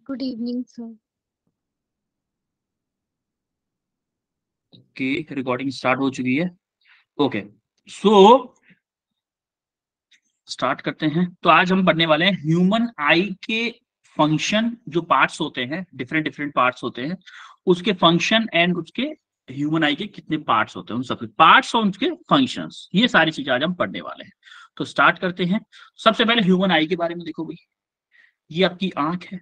Good evening, sir. Okay, recording start हो चुकी है। ओके, सो स्टार्ट करते हैं। तो आज हम पढ़ने वाले हैं ह्यूमन आई के फंक्शन, जो पार्ट्स होते हैं, डिफरेंट डिफरेंट पार्ट्स होते हैं, उसके फंक्शन एंड उसके ह्यूमन आई के कितने पार्ट्स होते हैं, उन सबके पार्ट्स और उनके फंक्शंस, ये सारी चीजें आज हम पढ़ने वाले हैं। तो स्टार्ट करते हैं। सबसे पहले ह्यूमन आई के बारे में देखो भाई, ये आपकी आंख है,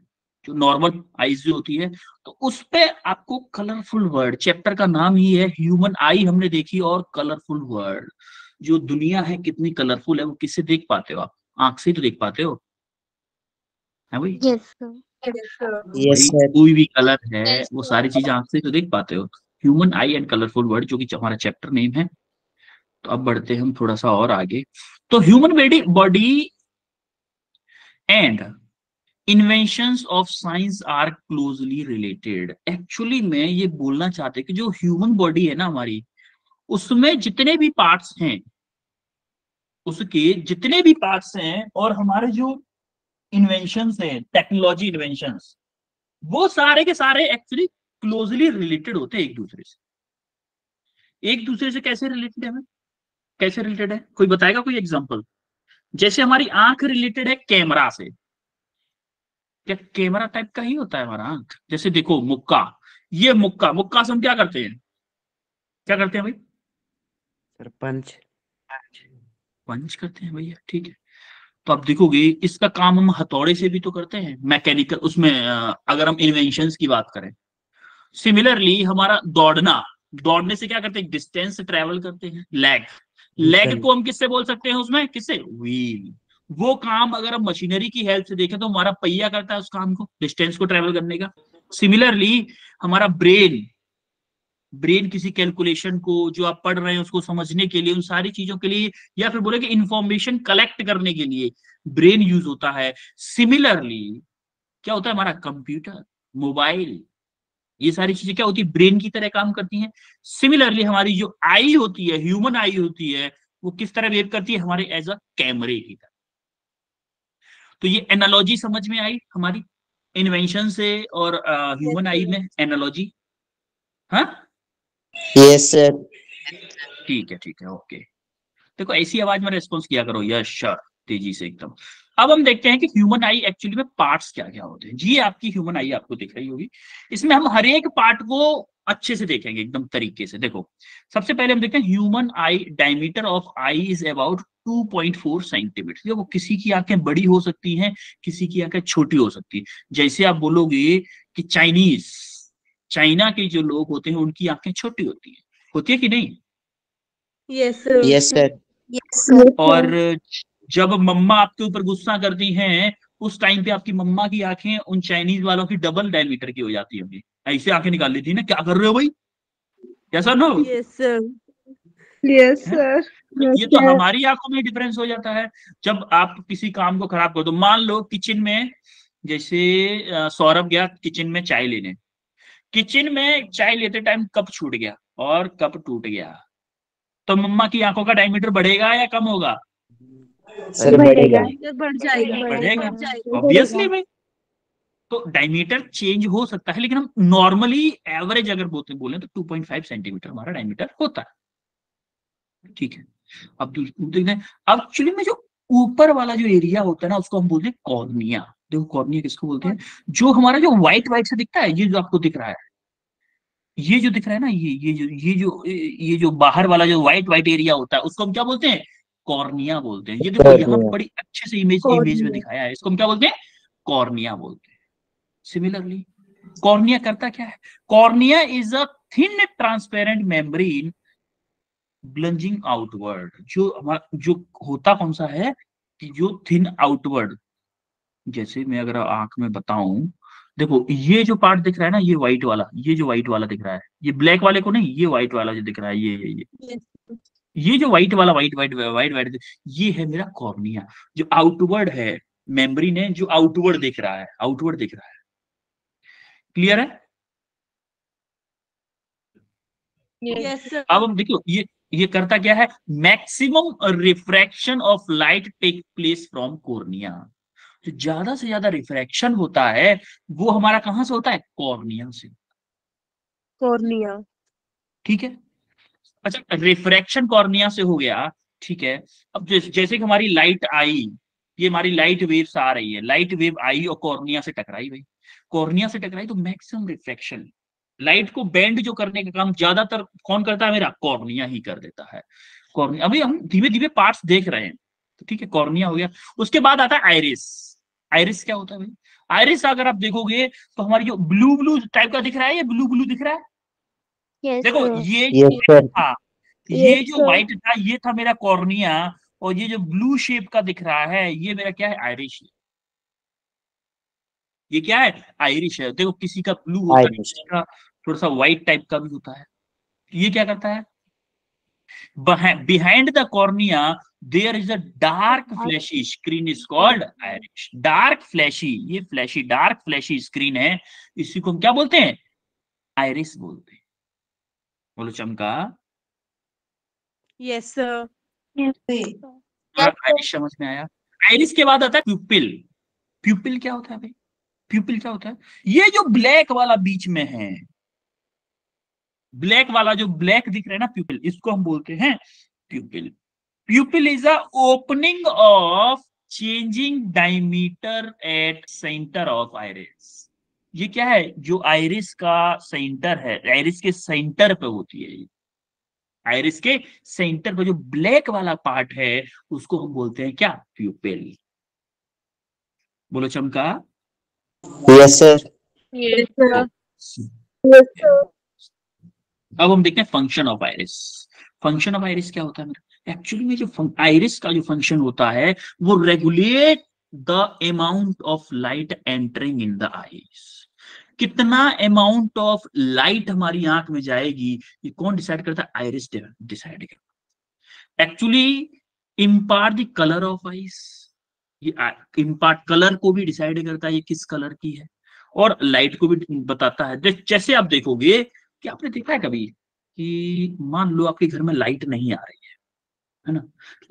जो नॉर्मल आईज जो होती है। तो उस पे आपको कलरफुल वर्ड, चैप्टर का नाम ही है ह्यूमन आई हमने देखी, और कलरफुल वर्ड। जो दुनिया है कितनी कलरफुल है, वो किससे देख पाते हो आप? आंख से ही तो देख पाते हो, है भाई? Yes, sir. यस भाई सर। कोई भी कलर है, वो सारी चीजें आंख से ही तो देख पाते हो। Human I and colourful word, जो कि हमारा चैप्टर नेम है। तो अब बढ़ते हैं हम थोड़ा सा और आगे। तो human body and inventions of science are closely related. Actually में ये बोलना चाहते हैं कि जो ह्यूमन बॉडी है ना हमारी, उसमें जितने भी पार्ट्स हैं, उसके जितने भी पार्ट्स हैं, और हमारे जो इन्वेंशंस हैं, टेक्नोलॉजी इन्वेंशंस, वो सारे के सारे एक्चुअली क्लोजली रिलेटेड होते हैं एक दूसरे से। एक दूसरे से कैसे रिलेटेड है हमें? कैसे रिलेटेड है, कोई बताएगा? कोई एग्जांपल? जैसे हमारी आंख रिलेटेड है कैमरा से। क्या कैमरा टाइप का ही होता है हमारा आंख? जैसे देखो मुक्का, ये मुक्का, मुक्का से हम क्या करते हैं? क्या करते हैं भाई? सरपंच। पंच करते हैं भैया, ठीक है। तो आप देखोगे इसका काम हम हथौड़े से भी तो करते हैं, मैकेनिकल उसमें, अगर हम इन्वेंशंस की बात करें। सिमिलरली हमारा दौड़ना, दौड़ने से क्या करते हैं? डिस्टेंस ट्रेवल करते हैं। लेग, लेग को हम किससे बोल सकते हैं? उसमें किससे? व्हील। वो काम अगर हम मशीनरी की हेल्प से देखें तो हमारा पहिया करता है उस काम को, डिस्टेंस को ट्रेवल करने का। सिमिलरली हमारा ब्रेन, ब्रेन किसी कैलकुलेशन को जो आप पढ़ रहे हैं उसको समझने के लिए, उन सारी चीजों के लिए, या फिर बोले कि इंफॉर्मेशन कलेक्ट करने के लिए ब्रेन यूज होता है। सिमिलरली क्या होता है? हमारा कंप्यूटर, मोबाइल, ये सारी चीजें क्या होती है? ब्रेन की तरह काम करती हैं। सिमिलरली हमारी जो आई होती है, ह्यूमन आई होती है, वो किस तरह बिहेव करती है? हमारे एज अ कैमरे की तरह। तो ये एनालॉजी समझ में आई हमारी इन्वेंशन से और ह्यूमन आई में एनालॉजी? हाँ, यस सर। ठीक है, ठीक है, ओके। देखो ऐसी आवाज में रेस्पॉन्स किया करो, यस सर, तेजी से एकदम। अब हम देखते हैं कि ह्यूमन आई एक्चुअली में पार्ट्स क्या क्या होते हैं। जी आपकी ह्यूमन आई आपको दिख रही होगी, इसमें हम हर एक पार्ट को अच्छे से देखेंगे एकदम तरीके से। देखो सबसे पहले हम देखते हैं human I, diameter of I is about 2.4 centimetre. वो किसी की आंखें बड़ी हो सकती हैं, किसी की आंखें छोटी हो सकती है। जैसे आप बोलोगे कि चाइनीज, चाइना के जो लोग होते हैं उनकी आंखें छोटी होती है कि नहीं? Yes sir. Yes sir. और जब मम्मा आपके ऊपर गुस्सा करती हैं, उस टाइम पे आपकी मम्मा की आंखें उन चाइनीज वालों की डबल डायमीटर की हो जाती होंगी। ऐसे आंखें निकाल लेती है ना, क्या कर रहे हो भाई, कैसा नो? Yes sir. यस है? सर। ये तो हमारी आंखों में डिफरेंस हो जाता है। जब आप किसी काम को खराब कर दो, मान लो किचन में, जैसे सौरभ गया किचन में चाय लेने, किचन में चाय लेते टाइम कप छूट गया और कप टूट गया, तो मम्मा की आंखों का डायमीटर बढ़ेगा या कम होगा? सर बढ़ेगा। बढ़ जाएगा। बढ़ेगा, ऑब्वियसली भाई। तो डायमीटर चेंज हो सकता है, लेकिन हम नॉर्मली एवरेज अगर बोले तो 2.5 सेंटीमीटर हमारा डायमीटर होता है, ठीक है। अब देखते हैं, अब एक्चुअली में जो ऊपर वाला जो एरिया होता है ना, उसको हम बोलते हैं कॉर्निया। देखो कॉर्निया किसको बोलते हैं? जो हमारा जो व्हाइट व्हाइट से दिखता है, ये जो आपको दिख रहा है, ये जो दिख रहा है ना, ये जो बाहर वाला जो व्हाइट व्हाइट एरिया होता है, उसको हम क्या बोलते हैं? कॉर्निया बोलते हैं। ये देखो यहाँ कॉर्निया। बड़ी अच्छे से इमेज में दिखाया है, इसको हम क्या बोलते हैं? कॉर्निया बोलते हैं। सिमिलरली कॉर्निया करता क्या है? Cornea is a thin transparent membrane bulging outward. जो हमारा जो होता कौन सा है कि जो थिन आउटवर्ड, जैसे मैं अगर आंख में बताऊं, देखो ये जो पार्ट दिख रहा है ना, ये व्हाइट वाला, ये जो व्हाइट वाला दिख रहा है, ये ब्लैक वाले को नहीं, ये व्हाइट वाला जो दिख रहा है, ये जो व्हाइट वाला, व्हाइट व्हाइट व्हाइट व्हाइट, ये है मेरा कॉर्निया। जो आउटवर्ड है, मेम्ब्रेन है जो आउटवर्ड दिख रहा है, आउटवर्ड दिख रहा है। क्लियर है? Yes sir. अब हम देखो ये करता क्या है? Maximum refraction of light take place from cornea. जो ज्यादा से ज्यादा रिफ्रैक्शन होता है वो हमारा कहां से होता है, कॉर्निया से। कॉर्निया। ठीक है, अच्छा रिफ्रैक्शन कॉर्निया से हो गया, ठीक है। अब जैसे कि हमारी लाइट आई, ये हमारी लाइट वेव्स आ रही है, लाइट वेव आई और कॉर्निया से टकराई भाई, कॉर्निया से टकराई तो मैक्सिमम रिफ्रैक्शन, लाइट को बेंड जो करने का काम ज्यादातर कौन करता है, मेरा कॉर्निया ही कर देता है। कॉर्निया, अभी हम धीमे धीमे पार्ट्स देख रहे हैं, तो ठीक है, कॉर्निया हो गया। उसके बाद आता है आइरिस। आइरिस क्या होता है भाई, आइरिस अगर आप देखोगे तो हमारी जो ब्लू ब्लू टाइप का दिख रहा है, ये ब्लू ब्लू दिख रहा है, यस देखो सर। ये यस सर। था, ये जो व्हाइट था ये था मेरा कॉर्निया, और ये जो ब्लू शेप का दिख रहा है ये मेरा क्या है, आयरिश है। ये क्या है, आयरिश है। देखो किसी का ब्लू होता है, आइरिश। किसी का थोड़ा सा व्हाइट टाइप का भी होता है। ये क्या करता है, behind the cornea there is a dark fleshy screen is called iris. Dark fleshy, ये फ्लैशी डार्क फ्लैशी स्क्रीन है, इसी को हम क्या बोलते हैं, आयरिस बोलते हैं। बोलो चमका। Yes sir. आयरिश समझ में आया। आयरिस के बाद आता है प्यूपिल। प्यूपिल क्या होता है भाई, प्यूपिल क्या होता है, ये जो ब्लैक वाला बीच में है, ब्लैक वाला जो ब्लैक दिख रहा है ना प्यूपिल, इसको हम बोलते हैं प्यूपिल। प्यूपिल is a opening of changing diameter at centre of iris. ये क्या है, जो आइरिस का सेंटर है, आइरिस के सेंटर पे होती है ये, आइरिस के सेंटर पे जो ब्लैक वाला पार्ट है उसको हम बोलते हैं क्या, प्यूपिल। बोलो चमका। Yes sir. Yes sir. अब हम देखते हैं function of iris. Function of iris क्या होता है मेरा, एक्चुअली में जो आइरिस का जो फंक्शन होता है वो regulate the amount of light entering in the eyes. कितना अमाउंट ऑफ लाइट हमारी आंख में जाएगी ये कौन डिसाइड करता है, आइरिस डिसाइड करता है। Actually impart the colour of ice, ये इम्पार्ट कलर को भी डिसाइड करता है ये किस कलर की है, और लाइट को भी बताता है। जैसे आप देखोगे कि आपने देखा है कभी कि मान लो आपके घर में लाइट नहीं आ रही है ना,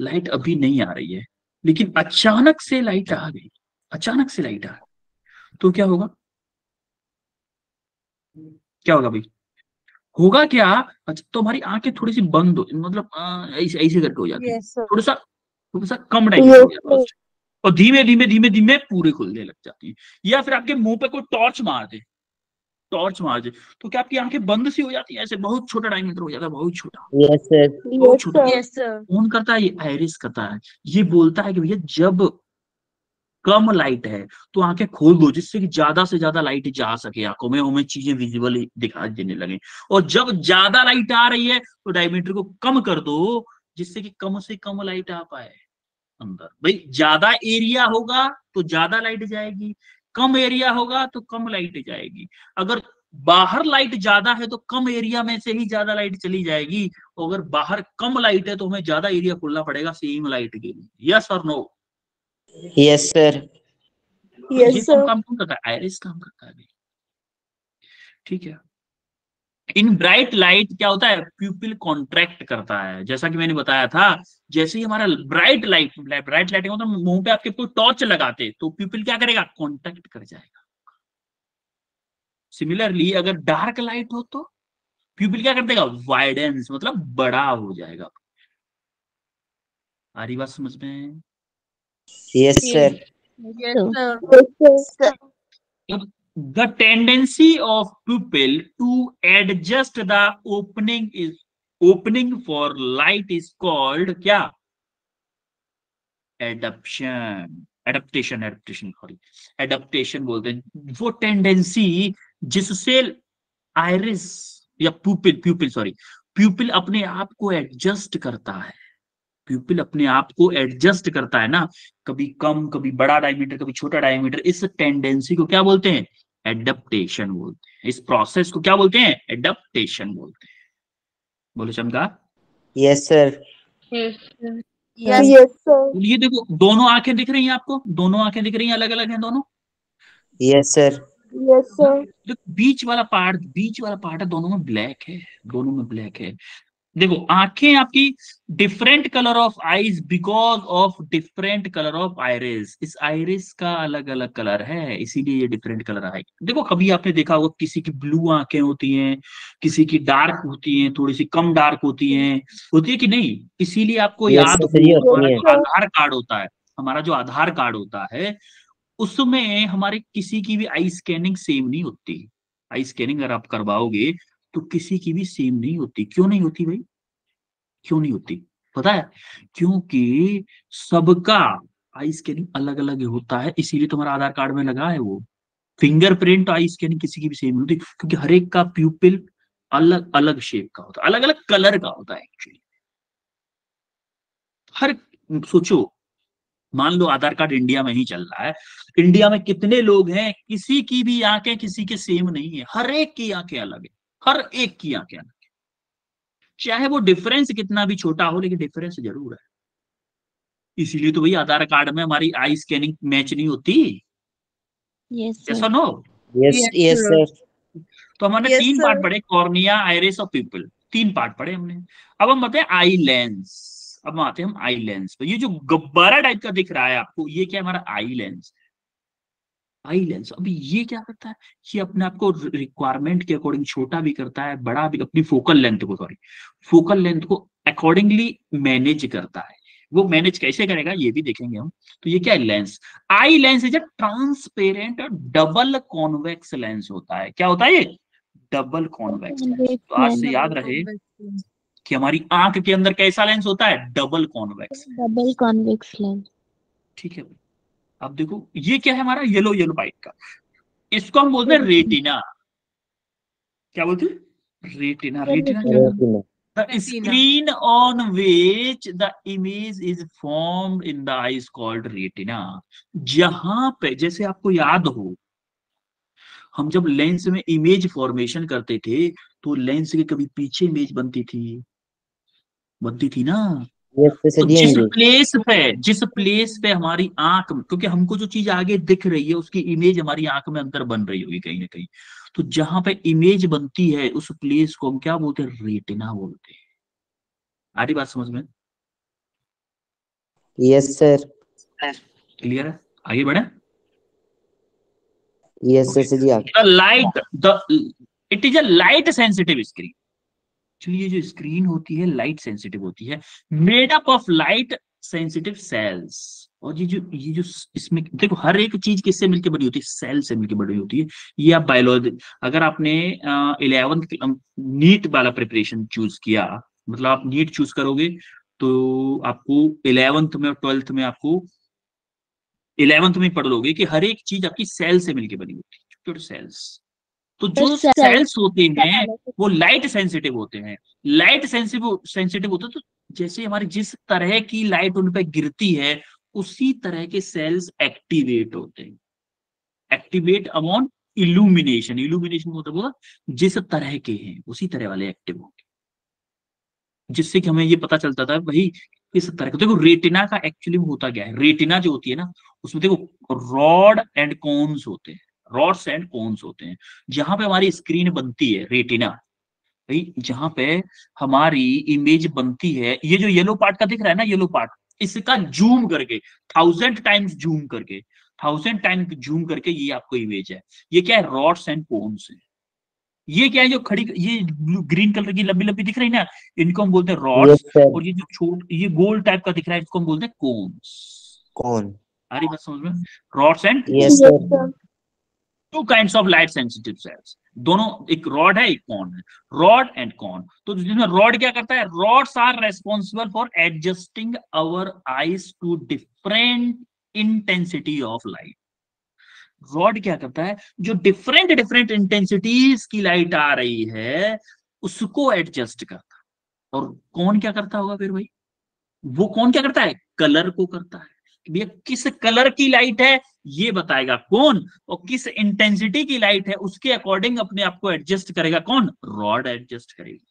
लाइट अभी नहीं आ रही है, लेकिन अचानक से लाइट आ गई, अचानक से लाइट आ गई, तो क्या होगा, क्या होगा भाई, होगा क्या, अच्छा तो हमारी आंखें थोड़ी सी बंद हो, मतलब ऐसे ऐसे करके हो जाती है, यस सर। थोड़ा सा कम डायमेंशन हो जाता है उससे, और धीमे धीमे धीमे धीमे पूरे खुलने लग जाती है। या फिर आपके मुंह पे कोई टॉर्च मार दे, टॉर्च मार दे, तो क्या आपकी आंखें बंद सी हो जाती है, ऐसे बहुत छोटा डायमीटर हो जाता है, बहुत छोटा, यस सर। बहुत छोटा। Yes sir. कौन करता है, ये आइरिस करता है। ये बोलता है कि भैया जब कम लाइट है तो आंखें खोल दो, जिससे कि ज्यादा से ज्यादा लाइट जा सके आंखों में, हमें चीजें विजिबल दिखाई देने लगे। और जब ज्यादा लाइट आ रही है तो डायमीटर को कम कर दो, जिससे कि कम से कम लाइट आ पाए अंदर। भाई ज्यादा एरिया होगा तो ज्यादा लाइट जाएगी, कम एरिया होगा तो कम लाइट जाएगी। अगर बाहर लाइट ज्यादा है तो कम एरिया में से ही ज्यादा लाइट चली जाएगी, और अगर बाहर कम लाइट है तो हमें ज्यादा एरिया खोलना पड़ेगा सेम लाइट के लिए। यस और नो। Yes sir. तो ये काम कौन करता है, आइरिस काम करता है भाई। ठीक है, इन ब्राइट लाइट क्या होता है, प्यूपिल कॉन्ट्रैक्ट करता है, जैसा कि मैंने बताया था। जैसे ही हमारा ब्राइट लाइट होता है, मुंह पे आपके कोई टॉर्च लगाते तो प्यूपिल क्या करेगा, कॉन्ट्रैक्ट कर जाएगा। सिमिलरली अगर डार्क लाइट हो तो प्यूपिल क्या कर देगा, वाइडेंस, मतलब बड़ा हो जाएगा। आ रही बात समझ में। Yes sir. Yes sir. The tendency of pupil to adjust the opening for light is called क्या, एडप्टेशन सॉरी, एडप्टेशन बोलते हैं। वो टेंडेंसी जिससे आइरिस या प्यूपिल सॉरी, प्यूपिल अपने आप को एडजस्ट करता है, प्यूपिल अपने आप को एडजस्ट करता है ना, कभी कम कभी बड़ा डायमीटर कभी छोटा डायमीटर, इस टेंडेंसी को क्या बोलते हैं, एडप्टेशन बोलते हैं। इस प्रोसेस को क्या बोलते हैं, एडप्टेशन बोलते हैं। बोलो चमका। Yes sir. Yes sir. ये देखो दोनों आंखें दिख रही हैं आपको, दोनों आंखें दिख रही हैं, अलग अलग हैं दोनों। Yes sir. Yes sir. देखो बीच वाला पार्ट है, दोनों में ब्लैक है, दोनों में ब्लैक है। देखो आंखें आपकी different colour of eyes because of different colour of iris. इस आइरिस का अलग अलग कलर है, इसीलिए ये डिफरेंट कलर है। देखो कभी आपने देखा होगा किसी की ब्लू आंखें होती हैं, किसी की डार्क होती हैं, थोड़ी सी कम डार्क होती है कि नहीं? इसीलिए आपको यस याद सर, हो, ये हमारा होती है। जो आधार कार्ड होता है, हमारा जो आधार कार्ड होता है उसमें हमारे किसी की भी आई स्कैनिंग सेम नहीं होती। आई स्कैनिंग अगर आप करवाओगे तो किसी की भी सेम नहीं होती। क्यों नहीं होती भाई? क्यों नहीं होती पता है? क्योंकि सबका आई स्कैनिंग अलग अलग होता है, इसीलिए तुम्हारा आधार कार्ड में लगा है वो फिंगरप्रिंट। आई स्कैनिंग किसी की भी सेम नहीं होती, क्योंकि हर एक का प्यूपिल अलग अलग शेप का होता है, अलग अलग कलर का होता है एक्चुअली। हर सोचो, मान लो आधार कार्ड इंडिया में ही चल रहा है, इंडिया में कितने लोग हैं, किसी की भी आंखें किसी के सेम नहीं है, हर एक की आंखें अलग है, हर एक की आंखें अलग। चाहे वो डिफरेंस कितना भी छोटा हो, लेकिन डिफरेंस जरूर है। इसीलिए तो भाई आधार कार्ड में हमारी आई स्कैनिंग मैच नहीं होती। Yes, ऐसा sir. No? Yes Yes, yes sir. Sir. तो हमने Yes, तीन पार्ट sir. पढ़े, कॉर्निया, आइरिस और पिupil। तीन पार्ट पढ़े हमने। अब हम आते हैं आई लेंस। अब हम आते हैं हम आई लेंस पे। ये जो गुब्बारा टाइप का दिख रहा है आपको, ये क्या है? हमारा आई लेंस। आई लेंस अभी ये क्या करता है? ये अपने आप को रिक्वायरमेंट के अकॉर्डिंग छोटा भी करता है, बड़ा भी, अपनी फोकल लेंथ को, सॉरी, फोकल लेंथ को अकॉर्डिंगली मैनेज करता है। वो मैनेज कैसे करेगा ये भी देखेंगे हम। तो ये क्या है? Lens. Eye lens is a transparent double convex lens होता है। क्या होता है ये? Double convex lens. Convex तो आज से lens. याद रहे कि हमारी आंख के अंदर कैसा लेंस होता है? Double convex. Double convex lens. ठीक है। अब देखो ये क्या है? हमारा येलो येलो वाइट का, इसको हम बोलते हैं रेटिना। क्या बोलते हैं? रेटिना। रेटिना क्या है? Retina. The screen on which the image is formed in the eye is called retina। जहां पे, जैसे आपको याद हो, हम जब लेंस में इमेज फॉर्मेशन करते थे तो लेंस के कभी पीछे इमेज बनती थी ना। यस तो सर, जी हाँ जी। जिस प्लेस पे हमारी आंख, क्योंकि हमको जो चीज आगे दिख रही है उसकी इमेज हमारी आंख में अंदर बन रही होगी कहीं ना कहीं, तो जहां पे इमेज बनती है उस प्लेस को हम क्या बोलते हैं? रेटिना बोलते हैं। आ रही बात समझ में? Yes sir. क्लियर है? आगे बढ़े। Yes okay. सर जी आप। The light the it is a light sensitive screen. जो ये जो स्क्रीन होती है लाइट सेंसिटिव होती है, made up of light sensitive sales. और ये जो इसमें देखो, हर एक चीज किससे मिलकर बनी होती है? सेल से मिलकर बनी होती है। ये आप बायोलॉजी, अगर आपने 11th नीट वाला प्रिपरेशन चूज किया, मतलब आप नीट चूज करोगे, तो आपको 11th में और 12th में आपको 11th में पढ़ लोगे कि हर एक चीज आपकी सेल से मिलकर बनी होती है, छोटे सेल्स। तो जो Cell. सेल्स होते हैं वो लाइट सेंसिटिव होते हैं। लाइट सेंसिटिव सेंसिटिव होते हैं, तो जैसे हमारी जिस तरह की लाइट उन पर गिरती है उसी तरह के सेल्स एक्टिवेट होते हैं। Activate upon illumination. इल्यूमिनेशन मतलब होगा जिस तरह के हैं उसी तरह वाले एक्टिव होंगे, जिससे कि हमें ये पता चलता था भाई किस तरह का। देखो रेटिना का एक्चुअली होता क्या है? रेटिना जो होती है ना, उसमें देखो रॉड एंड कोन्स होते हैं। रॉड्स एंड कोन्स होते हैं। जहां पे हमारी स्क्रीन बनती है, रेटिना, भाई जहां पे हमारी इमेज बनती है, ये जो येलो पार्ट का दिख रहा है ना, येलो पार्ट, इसका जूम करके, 1000 टाइम्स जूम करके, 1000 टाइम जूम करके ये आपको इमेज है। ये क्या है? रॉड्स एंड कोन्स है। ये क्या है? जो खड़ी ये ग्रीन कलर की लंबी लंबी दिख रही है ना, इनको हम बोलते हैं यस रॉड्स। सर। और ये जो छोट ये गोल टाइप का दिख रहा है इसको हम बोलते हैं कोन्स। कौन? आ रही बात समझ में? Rods and yes cones. Sir. Two kinds of light sensitive cells. दोनों, एक रॉड है एक कॉन है। Rod and cone. तो जिसमें रॉड क्या करता है? Rods are responsible for adjusting our eyes to different intensity of light. Rod क्या करता है? जो डिफरेंट डिफरेंट इंटेंसिटीज की लाइट आ रही है उसको एडजस्ट करता है। और कौन क्या करता होगा फिर भाई? वो कौन क्या करता है? कलर को करता है। कि भैया किस कलर की लाइट है ये बताएगा कौन, और किस इंटेंसिटी की लाइट है उसके अकॉर्डिंग अपने आप को एडजस्ट करेगा कौन? रॉड एडजस्ट करेगी।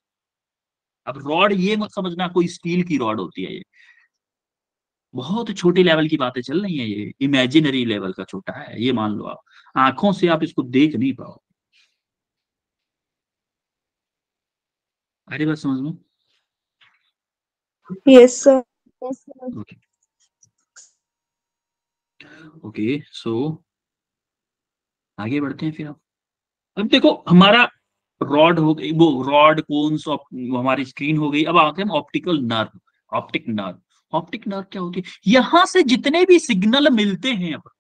अब रॉड ये मत समझना कोई स्टील की रॉड होती है, ये बहुत छोटी लेवल की बातें चल रही है, ये इमेजिनरी लेवल का छोटा है, ये मान लो आप आंखों से आप इसको देख नहीं पाओ। अरे बात समझ में? Yes, sir. Yes, sir. Okay okay, so आगे बढ़ते हैं फिर। अब देखो हमारा रॉड हो गई, वो रॉड कोन्स हमारी स्क्रीन हो गई। अब आते हैं optical nerve. Optic nerve, optic nerve क्या होती है? यहां से जितने भी सिग्नल मिलते हैं, अब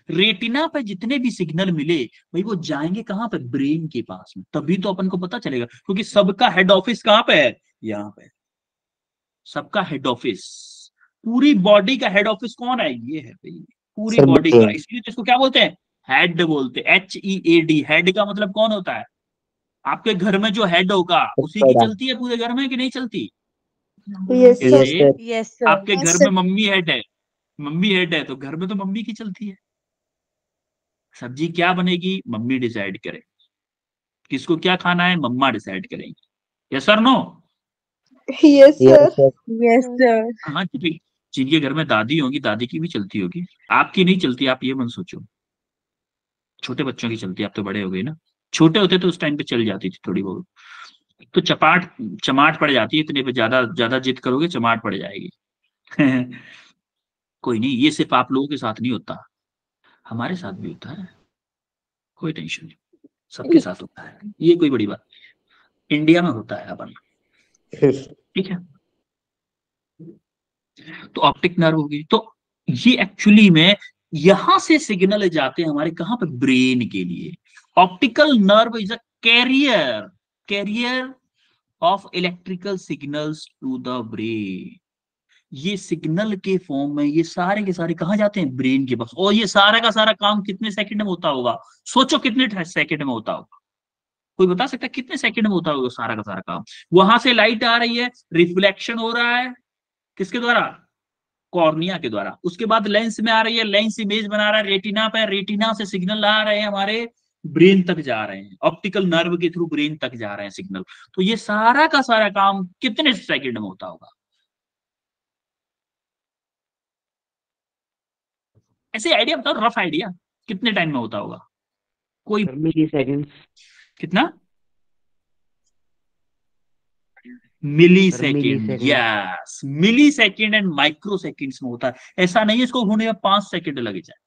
रेटिना पे जितने भी सिग्नल मिले भाई, वो जाएंगे कहाँ पे? ब्रेन के पास में। तभी तो अपन को पता चलेगा, क्योंकि सबका हेड ऑफिस कहाँ पे है? यहाँ पे। सबका हेड ऑफिस, पूरी बॉडी का हेड ऑफिस कौन है? ये है भाई, पूरी सर बॉडी का। ब्रेन। इसलिए तो इसको क्या बोलते हैं? हेड बोलते हैं, HEAD। हेड का मतलब कौन होता है? आपके घर में जो हेड होगा उसी की बड़ा। चलती है पूरे घर में, कि नहीं चलती? Yes, sir. यस जैसे सर। Yes, sir. आपके घर में मम्मी हेड है, मम्मी हेड है तो घर में तो मम्मी की चलती है। सब्जी क्या बनेगी? मम्मी डिसाइड करे। किसको क्या खाना है? मम्मा डिसाइड करेंगे। Yes sir no? Yes, yes sir. Sir. Yes, Sir. sir. हाँ, जिनके घर में दादी होगी, दादी की भी चलती होगी। आपकी नहीं चलती, आप ये मत सोचो। छोटे बच्चों की चलती है, आप तो बड़े हो गए ना। छोटे होते तो उस टाइम पे चल जाती थी थोड़ी बहुत। तो चपाट चमाट पड़ जाती है इतने पे, ज्यादा ज्यादा जिद करोगे चमाट पड़ जाएगी। कोई नहीं, ये सिर्फ आप लोगों के साथ नहीं होता, हमारे साथ भी होता है। कोई टेंशन नहीं, सबके साथ होता है, ये कोई बड़ी बात नहीं। इंडिया में होता है अपन। ठीक है, तो ऑप्टिक नर्व होगी। तो ये एक्चुअली में यहां से सिग्नल जाते हैं हमारे कहां पर? ब्रेन के लिए। Optical nerve is a carrier, carrier of electrical signals to the brain. ये सिग्नल के फॉर्म में ये सारे के सारे कहाँ जाते हैं? ब्रेन के पास। और ये सारा का सारा काम कितने सेकंड में होता होगा? सोचो कितने सेकंड में होता होगा? कोई बता सकता है कितने सेकंड में होता होगा सारा का सारा काम? वहां से लाइट आ रही है, रिफ्लेक्शन हो रहा है, किसके द्वारा? कॉर्निया के द्वारा। उसके बाद लेंस में आ रही है, लेंस इमेज बना रहा है रेटिना पे, रेटिना से सिग्नल आ रहे हैं हमारे ब्रेन तक जा रहे हैं, ऑप्टिकल नर्व के थ्रू ब्रेन तक जा रहे हैं सिग्नल। तो ये सारा का सारा काम कितने सेकंड में होता होगा? ऐसे आइडिया बताओ, रफ आइडिया, कितने टाइम में होता होगा? कोई मिली सेकंड। कितना? Milli sir millisecond, second. Yes, millisecond and microseconds में होता है। ऐसा नहीं है इसको होने में 5 सेकंड लगे जाए,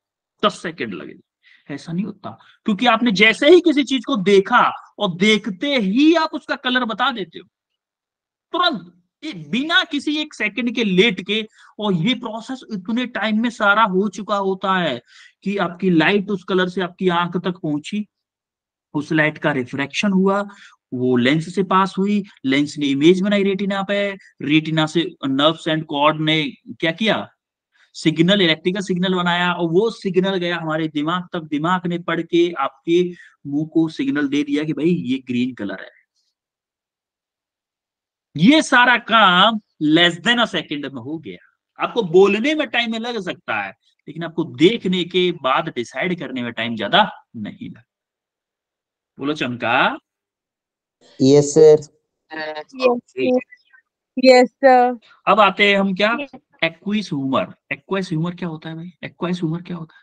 10 सेकंड लगे जाए, ऐसा नहीं होता। क्योंकि आपने जैसे ही किसी चीज को देखा और देखते ही आप उसका कलर बता देते हो तुरंत, बिना किसी एक सेकंड के लेट के। और ये प्रोसेस इतने टाइम में सारा हो चुका होता है कि आपकी लाइट उस कलर से आपकी आंख तक पहुंची, उस लाइट का रिफ्रैक्शन हुआ, वो लेंस से पास हुई, लेंस ने इमेज बनाई रेटिना पे, रेटिना से नर्व्स एंड कॉर्ड ने क्या किया? सिग्नल, इलेक्ट्रिकल सिग्नल बनाया, और वो सिग्नल गया हमारे दिमाग तक, दिमाग ने पढ़ के आपके मुंह को सिग्नल दे दिया कि भाई ये ग्रीन कलर है। ये सारा काम लेस देन अ सेकेंड में हो गया। आपको बोलने में टाइम लग सकता है, लेकिन आपको देखने के बाद डिसाइड करने में टाइम ज्यादा नहीं लगा। बोलो चमका। Yes sir. Yes, sir. Yes, sir. अब आते हैं हम क्या? Yes. Aqueous humour. Aqueous humour क्या होता है भाई? एक्वाइस ह्यूमर क्या होता है?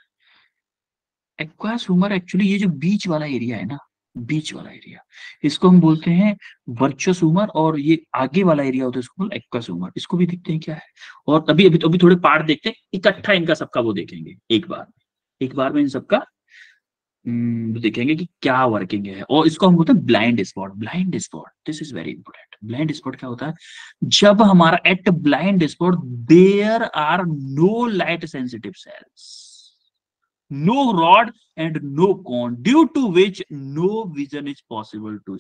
एक्वाइस ह्यूमर एक्चुअली ये जो बीच वाला एरिया है ना, बीच वाला एरिया, इसको हम बोलते हैं वर्चुअस ह्यूमर। और ये आगे वाला एरिया होता है, इसको बोलते हैं एक्वाइस ह्यूमर। इसको भी देखते हैं क्या है। और अभी थोड़े पार्ट देखते हैं इकट्ठा, इनका सबका वो देखेंगे एक बार में इन सबका देखेंगे कि क्या वर्किंग है। और इसको हम बोलते हैं blind spot. Blind spot, this is very important. Blind spot क्या होता है? जब हमारा at blind spot there are no light sensitive cells, no rod and no cone, due to which no vision is possible to.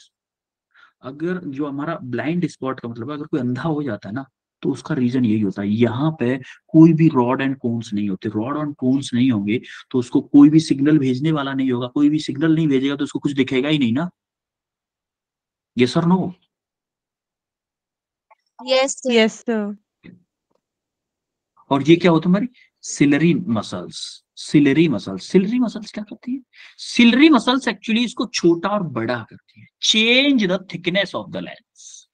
अगर जो हमारा blind spot का मतलब है, अगर कोई अंधा हो जाता है ना, तो उसका रीजन यही होता है, यहाँ पे कोई भी रॉड एंड कोन्स नहीं होते। रॉड एंड कोन्स नहीं होंगे तो उसको कोई भी सिग्नल भेजने वाला नहीं होगा, कोई भी सिग्नल नहीं भेजेगा तो उसको कुछ दिखेगा ही नहीं ना। यस और no? Yes, sir. Yes, sir. और ये क्या होता है हमारी ciliary muscles. Ciliary muscles, ciliary muscles क्या करती है? सिलरी मसल्स एक्चुअली इसको छोटा और बड़ा करती है, change the thickness of the lens.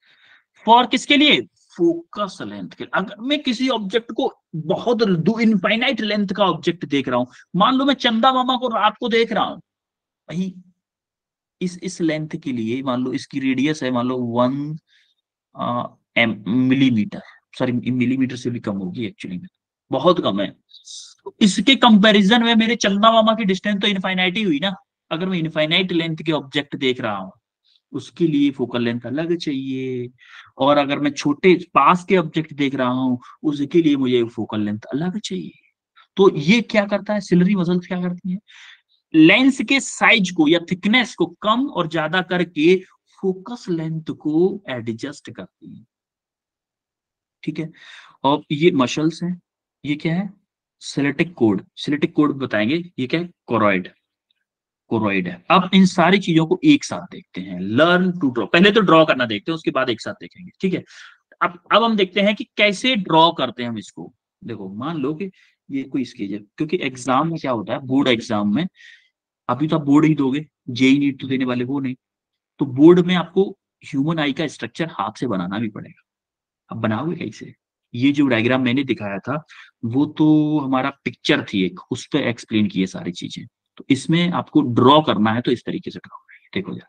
For किसके लिए? फोकस लेंथ के। अगर मैं किसी ऑब्जेक्ट को बहुत इनफाइनाइट लेंथ का ऑब्जेक्ट देख रहा हूं, मान लो मैं चंदा मामा को रात को देख रहा हूं भाई, इस लेंथ के लिए मान लो इसकी रेडियस है मान लो 1 मिलीमीटर, सॉरी मिलीमीटर से भी कम होगी एक्चुअली में, बहुत कम है। इसके कंपैरिजन में मेरे चंदा मामा की डिस्टेंस तो इनफाइनाइट ही हुई ना। अगर मैं इनफाइनाइट लेंथ के ऑब्जेक्ट देख रहा हूँ उसके लिए फोकल लेंथ अलग चाहिए, और अगर मैं छोटे पास के ऑब्जेक्ट देख रहा हूँ उसके लिए मुझे फोकल लेंथ अलग चाहिए। तो ये क्या करता है, सिलरी मसल्स क्या करती है, लेंस के साइज को या थिकनेस को कम और ज्यादा करके फोकस लेंथ को एडजस्ट करती है। ठीक है, और ये मसल्स हैं, ये क्या है, सिलेटिक कोड, सिलेटिक कोड बताएंगे ये क्या है, कोरॉइड, कोरॉइड है। अब इन सारी चीजों को एक साथ देखते हैं, लर्न टू ड्रॉ, पहले तो ड्रॉ करना देखते हैं उसके बाद एक साथ देखेंगे। ठीक है, अब हम देखते हैं कि कैसे ड्रॉ करते हैं हम इसको। देखो मान लो कि ये कोई स्केच है, क्योंकि एग्जाम में क्या होता है, बोर्ड एग्जाम में अभी तो आप बोर्ड ही दोगे, जेई नीट तो देने वाले वो नहीं, तो बोर्ड में आपको ह्यूमन आई का स्ट्रक्चर हाथ से बनाना भी पड़ेगा। अब बनाओगे कैसे, ये जो डायग्राम मैंने दिखाया था वो तो हमारा पिक्चर थी एक, उस पर एक्सप्लेन किए सारी चीजें, तो इसमें आपको ड्रॉ करना है तो इस तरीके से ड्रॉ करेंगे। देखो यार,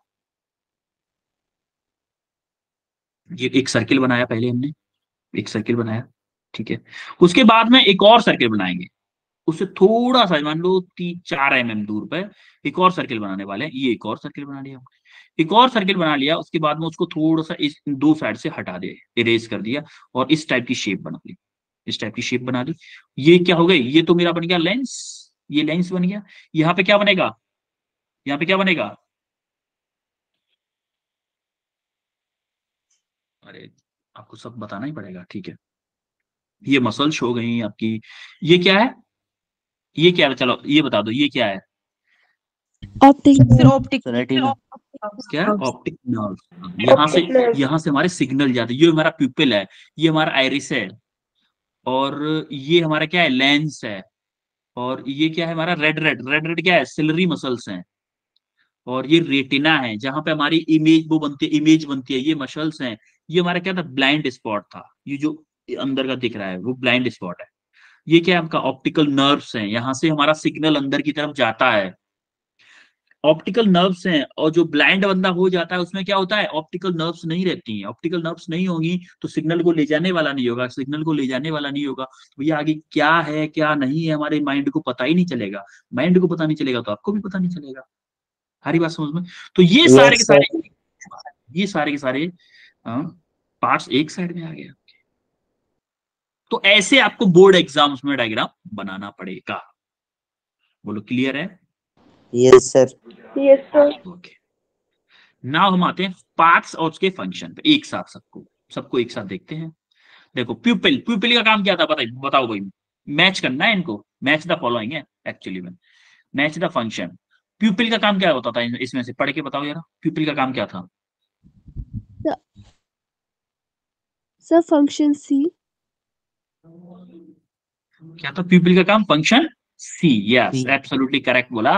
ये एक सर्किल बनाया पहले हमने, एक सर्किल बनाया, ठीक है, उसके बाद में एक और सर्किल बनाएंगे, उससे थोड़ा सा मान लो 3-4 mm दूर पर एक और सर्किल बनाने वाले हैं, ये एक और सर्किल बना लिया, एक और सर्किल बना लिया, उसके बाद में उसको थोड़ा सा इस दो साइड से हटा दिया, इरेज कर दिया, और इस टाइप की शेप बना ली, इस टाइप की शेप बना दी। ये क्या हो गई, ये तो मेरा बन गया लेंस, ये लेंस बन गया। यहाँ पे क्या बनेगा, यहाँ पे क्या बनेगा, अरे आपको सब बताना ही पड़ेगा, ठीक है, ये मसल्स हो गई आपकी, ये क्या है, ये क्या है, चलो ये बता दो ये क्या है, ऑप्टिक सर, ऑप्टिक रेटिना। क्या है, ऑप्टिक नर्व। यहाँ से हमारे सिग्नल जाते हैं, ये हमारा प्यूपिल है, ये हमारा आइरिस है, और ये हमारा क्या है, लेंस है, और ये क्या है हमारा रेड रेड, रेड रेड क्या है, सिलरी मसल्स हैं, और ये रेटिना है जहां पे हमारी इमेज वो बनती है, इमेज बनती है, ये मसल्स हैं। ये हमारा क्या था, ब्लाइंड स्पॉट था, ये जो अंदर का दिख रहा है वो ब्लाइंड स्पॉट है। ये क्या है, आपका ऑप्टिकल नर्व्स हैं, यहाँ से हमारा सिग्नल अंदर की तरफ जाता है, ऑप्टिकल नर्व्स हैं। और जो ब्लाइंड बंदा हो जाता है उसमें क्या होता है, ऑप्टिकल नर्व्स नहीं रहती हैं, ऑप्टिकल नर्व्स नहीं होंगी तो सिग्नल को ले जाने वाला नहीं होगा, सिग्नल को ले जाने वाला नहीं होगा तो भैया आगे क्या है क्या नहीं है हमारे माइंड को पता ही नहीं चलेगा, माइंड को पता नहीं चलेगा तो आपको भी पता नहीं चलेगा। हरी बात समझ में, तो ये सारे के यस सर। सारे, ये सारे के सारे पार्ट्स एक साइड में आ गया। तो ऐसे आपको बोर्ड एग्जाम्स में डायग्राम बनाना पड़ेगा। बोलो क्लियर है, yes sir. Yes sir. Okay. Now हम आते हैं पार्ट्स और उसके फंक्शन पे एक साथ, सबको सबको एक साथ देखते हैं। देखो प्यूपिल, प्यूपिल का काम क्या था बताइए, बताओ भाई, मैच करना है इनको, मैच द फॉलोइंग है एक्चुअली में, मैच द फंक्शन। प्यूपिल का काम क्या होता था, इसमें से पढ़ के बताओ जरा, प्यूपिल का काम क्या था, सर फंक्शन सी। क्या था प्यूपिल का काम, फंक्शन सी, यस सी। एब्सोल्युटली करेक्ट बोला,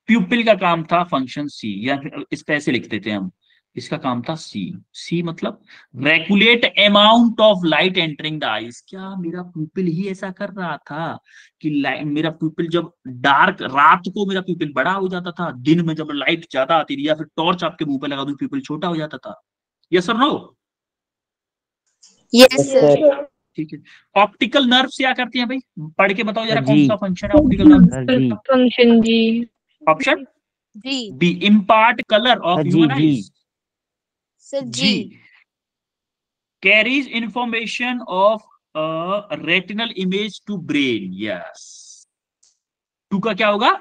प्यूपिल का काम था फंक्शन सी, या फिर इस पे ऐसे लिख देते हैं हम, इसका काम था सी, सी मतलब regulate amount of light entering the eyes. क्या मेरा प्यूपिल ही ऐसा कर रहा था कि लाइट, मेरा प्यूपिल जब डार्क, रात को मेरा प्यूपिल बड़ा हो जाता था, दिन में जब लाइट ज्यादा आती थी या फिर टॉर्च आपके मुंह पे लगा दूं प्यूपिल छोटा हो जाता था, यस और no, yes yes sir. Sir. ठीक है। ऑप्टिकल नर्व्स क्या करती हैं भाई, पढ़ के बताओ जरा, कौन जी। सा फंक्शन है ऑप्टिकल नर्व, सर जी। फंक्शन जी। ऑप्शन जी B, impart colour of sir जी ह्यूमन जी। आईज, सर जी carries information of retinal image to brain, yes, two का क्या होगा,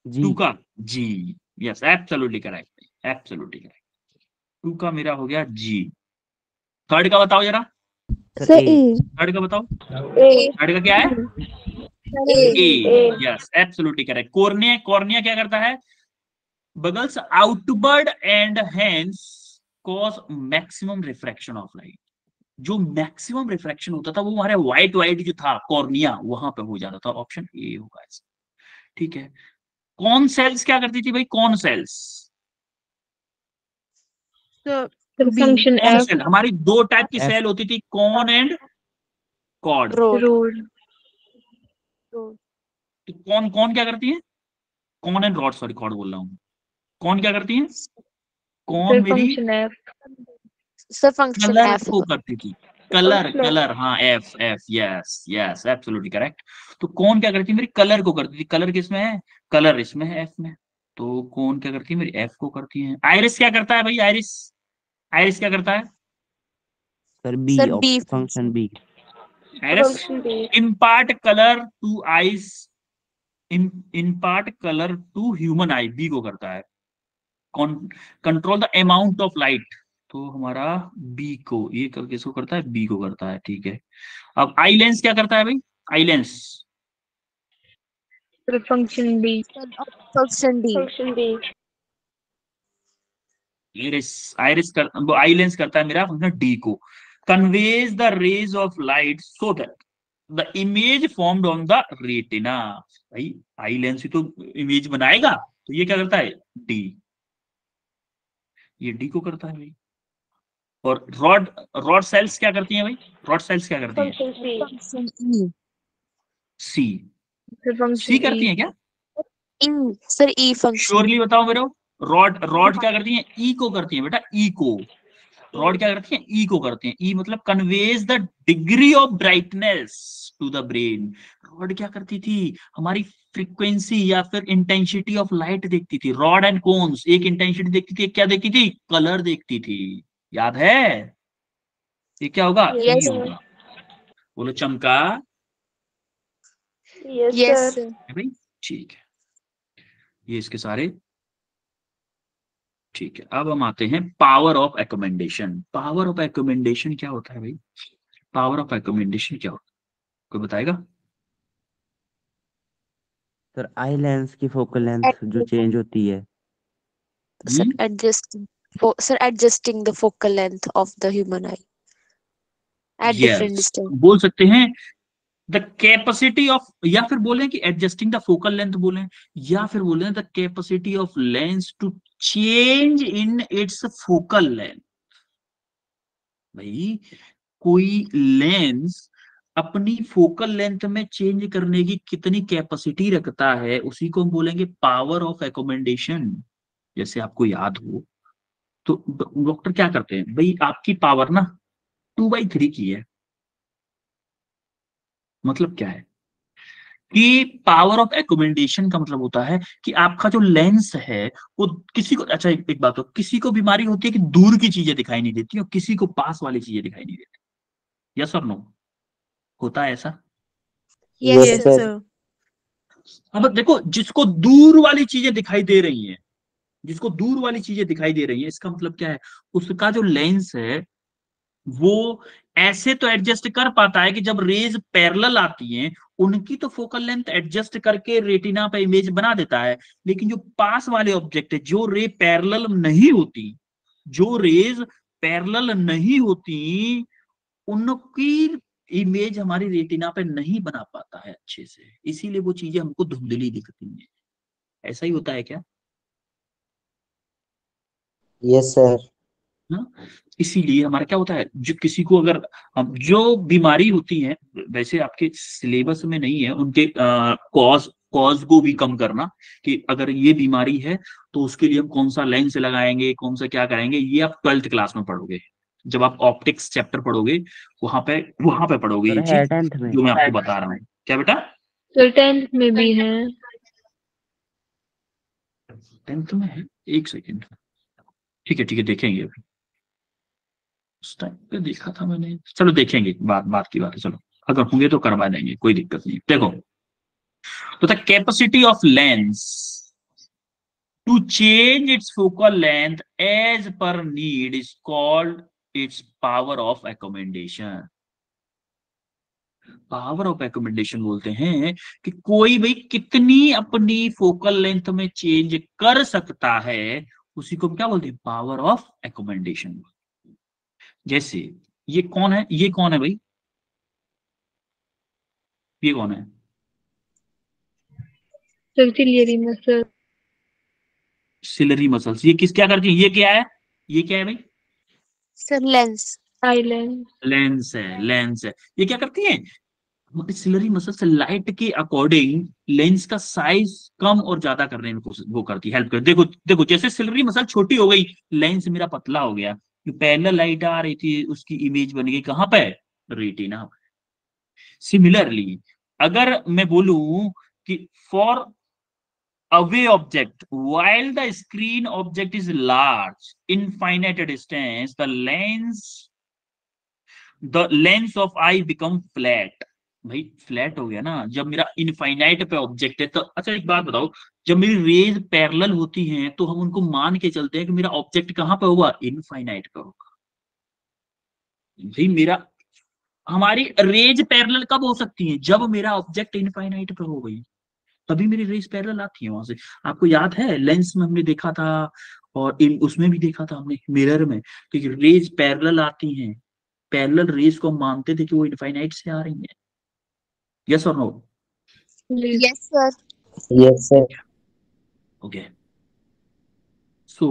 जी। टू का जी, yes absolutely correct, absolutely correct, two का मेरा हो गया जी। थर्ड का बताओ जरा, सर ए। थर्ड का बताओ, ए। थर्ड का क्या है, A, yes absolutely correct. Cornea, cornea क्या करता है, bulges outward and hence causes maximum refraction of light, जो मैक्सिमम रिफ्रैक्शन होता था वो हमारे व्हाइट व्हाइट जो था कॉर्निया वहां पे हो जाता था, ऑप्शन ए होगा इसका, ठीक है। कौन सेल्स क्या करती थी भाई, कौन सेल्स, फंक्शन कौन एफ। सेल, हमारी दो टाइप की एफ। सेल होती थी, कॉन एंड कॉर्ड, रोड। तो कौन कौन क्या करती है, cone and rod, sorry cord बोल रहा हूँ, कौन क्या करती है, कौन मेरी, function F. Sir function colour F को करती थी, कलर, हाँ F F, yes yes absolutely correct. तो कौन क्या करती है मेरी, कलर को करती थी। कलर किसमें है, कलर इसमें है एफ में। तो कौन क्या करती है मेरी, एफ को करती है। आइरिस क्या करता है भाई, आइरिस, आइरिस क्या करता है, sir B, sir B function B. Iris impart colour to eyes, impart colour to human eye, B को करता है। Control the amount of light, तो हमारा बी को, ये किसको करता है, बी को करता है, ठीक है। अब आई लेंस क्या करता है भाई, eye lens, function B function D. Iris, iris कर, वो आई लेंस करता है मेरा फंक्शन डी को। Converge the rays of light so that the image formed on the retina, भाई आई लेंस ही तो इमेज बनाएगा, तो ये क्या करता है, डी, ये डी को करता है भाई। और रॉड, रॉड सेल्स क्या करती हैं भाई, रॉड सेल्स क्या करती हैं, फंक्शन ई। सी, फंक्शन सी करती हैं क्या, ई सर, ई फंक्शन। श्योरली बताओ मेरे को। रॉड, रॉड क्या करती हैं, ई को करती हैं बेटा, ई को। रॉड क्या करती हैं, ई को करती हैं। ई मतलब conveys the degree of brightness to the brain. Rod क्या करती थी, हमारी फ्रीक्वेंसी या फिर इंटेंसिटी ऑफ लाइट देखती थी। रॉड एंड कोन्स, एक इंटेंसिटी देखती थी, एक क्या देखती थी, कलर देखती थी, याद है। ये क्या होगा, ई होगा। बोलो चमका, यस है भाई, ठीक है, ये इसके सारे, ठीक है। अब हम आते हैं power of accommodation. Power of accommodation क्या होता है भाई, पावर ऑफ एकोमेंडेशन क्या होता है, कोई बताएगा। सर आई लेंस की फोकल लेंथ जो चेंज होती है। Sir adjusting the focal length of the human I at different yes, distance. बोल सकते हैं द कैपेसिटी ऑफ, या फिर बोलें कि एडजस्टिंग द फोकल लेंथ बोलें, या फिर बोलें the capacity of lens to change in its focal length. भाई कोई लेंस अपनी फोकल लेंथ में चेंज करने की कितनी कैपेसिटी रखता है, उसी को हम बोलेंगे पावर ऑफ एकोमेंडेशन। जैसे आपको याद हो तो डॉक्टर क्या करते हैं भाई, आपकी पावर ना 2/3 की है, मतलब क्या है कि पावर ऑफ एकोमेंडेशन का मतलब होता है कि आपका जो लेंस है वो किसी को, अच्छा एक बात हो, किसी को बीमारी होती है कि दूर की चीजें दिखाई नहीं देती और किसी को पास वाली चीजें दिखाई नहीं देती, यस और नो, होता है ऐसा। Yes sir. अब देखो, जिसको दूर वाली चीजें दिखाई दे रही हैं, जिसको दूर वाली चीजें दिखाई दे रही हैं, इसका मतलब क्या है, उसका जो लेंस है वो ऐसे तो एडजस्ट कर पाता है कि जब रेज पैरेलल आती हैं उनकी तो फोकल लेंथ एडजस्ट करके रेटिना पे इमेज बना देता है। लेकिन जो पास वाले ऑब्जेक्ट है, जो रे पैरेलल नहीं होती, जो रेज पैरेलल नहीं होती, उनकी इमेज हमारी रेटिना पे नहीं बना पाता है अच्छे से, इसीलिए वो चीजें हमको धुंधली दिखती हैं। ऐसा ही होता है क्या, यस सर। ना। इसीलिए हमारा क्या होता है, जो किसी को अगर हम जो बीमारी होती है, वैसे आपके सिलेबस में नहीं है उनके कॉज, कॉज को भी कम करना, कि अगर ये बीमारी है तो उसके लिए हम कौन सा लेंस लगाएंगे, कौन सा क्या कराएंगे, ये आप 12th क्लास में पढ़ोगे, जब आप ऑप्टिक्स चैप्टर पढ़ोगे वहां पे पढ़ोगे सर ये है चीज 10th में। जो मैं आपको बता रहा हूँ। क्या बेटा, सर 10th में भी है। 10th में है, एक सेकेंड, ठीक है ठीक है, देखेंगे अभी, उस टाइम पे देखा था मैंने, चलो देखेंगे, बात बात की बात है, चलो अगर होंगे तो करवा देंगे, कोई दिक्कत नहीं। देखो, तो the capacity of lens to change its focal length as per need is called its power of accommodation. Power of accommodation बोलते हैं कि कोई भाई कितनी अपनी फोकल लेंथ में चेंज कर सकता है, उसी को हम क्या बोलते हैं, पावर ऑफ एकोमेंडेशन। जैसे ये कौन है, ये कौन है भाई, ये कौन है, सिलियरी मसल। सिलरी मसल्स, ये किस क्या करती है, ये क्या है, ये क्या है भाई, सर लेंस। आईलैंड। लेंस है, लेंस है। ये क्या करती है, हमारी सिलरी मसल से लाइट के अकॉर्डिंग लेंस का साइज कम और ज्यादा करने में वो करती है, हेल्प करती है। देखो देखो, जैसे सिलरी मसल छोटी हो गई, लेंस मेरा पतला हो गया, जो पैरेलल लाइट आ रही थी उसकी इमेज बन गई कहाँ पे, रेटिना। सिमिलरली अगर मैं बोलूं कि for away object while the screen object is large infinite distance the lens of eye become flat। भाई फ्लैट हो गया ना जब मेरा इनफाइनाइट पे ऑब्जेक्ट है तो। अच्छा एक बात बताओ, जब मेरी रेज पैरेलल होती हैं तो हम उनको मान के चलते हैं कि मेरा ऑब्जेक्ट कहाँ पे होगा, इनफाइनाइट पे होगा। भाई मेरा हमारी रेज पैरेलल कब हो सकती है, जब मेरा ऑब्जेक्ट इनफाइनाइट पे हो गई, तभी मेरी रेज पैरेलल आती है वहां से। आपको याद है लेंस में हमने देखा था और उसमें भी देखा था हमने मिरर में कि रेज पैरेलल आती हैं, पैरेलल रेज को हम मानते थे कि वो इनफाइनाइट से आ रही हैं। यस और no? Yes. Yes, sir. Yes, sir. Okay so